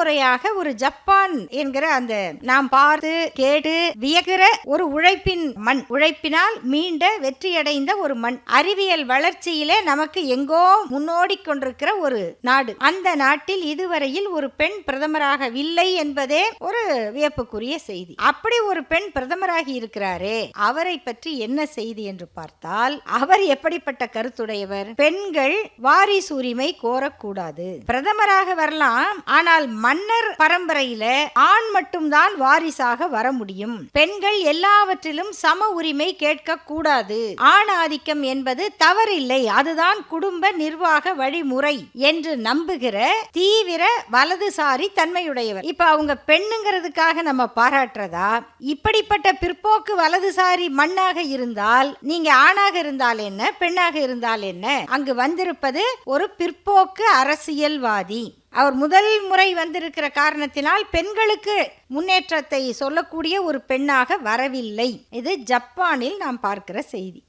முறையாக ஒரு ஜப்பான் என்கிற அந்த நாம் பார்த்து கேட்டு வியக்கிற ஒரு உழைப்பின் மண், உழைப்பினால் மீண்ட வெற்றியடைந்த ஒரு மண், அறிவியல் வளர்ச்சியிலே நமக்கு எங்கோ முன்னோடி கொண்டிருக்கிற ஒரு நாடு. அந்த நாட்டில் இதுவரையில் ஒரு பெண் பிரதமராக இல்லை என்பதே ஒரு வியப்புக்குரிய செய்தி. அப்படி ஒரு பெண் பிரதமராகி இருக்கிறாரே, அவரை பற்றி என்ன செய்தி என்று பார்த்தால், அவர் எப்படிப்பட்ட கருத்துடையவர்? பெண்கள் வாரிசு உரிமை கோரக்கூடாது, பிரதமராக வரலாம், ஆனால் மன்னர் பரம்பரையில ஆண் மட்டும்தான் வாரிசாக வர முடியும், பெண்கள் எல்லாவற்றிலும் சம உரிமை கேட்க கூடாது, ஆண் ஆதிக்கம் என்பது தவறில்லை, அதுதான் குடும்ப நிர்வாக வழிமுறை என்று நம்புகிற தீவிர வலதுசாரி தன்மையுடையவர். இப்ப அவங்க பெண்ணுங்கிறதுக்காக நம்ம பாராட்டுறதா? இப்படிப்பட்ட பிற்போக்கு வலதுசாரி மண்ணாக இருந்தால், நீங்க ஆணாக இருந்தால் என்ன, பெண்ணாக இருந்தால் என்ன, அங்கு வந்திருப்பது ஒரு பிற்போக்கு அரசியல்வாதி. அவர் முதல் முறை வந்திருக்கிற காரணத்தினால் பெண்களுக்கு முன்னேற்றத்தை சொல்லக்கூடிய ஒரு பெண்ணாக வரவில்லை. இது ஜப்பானில் நாம் பார்க்கிற செய்தி.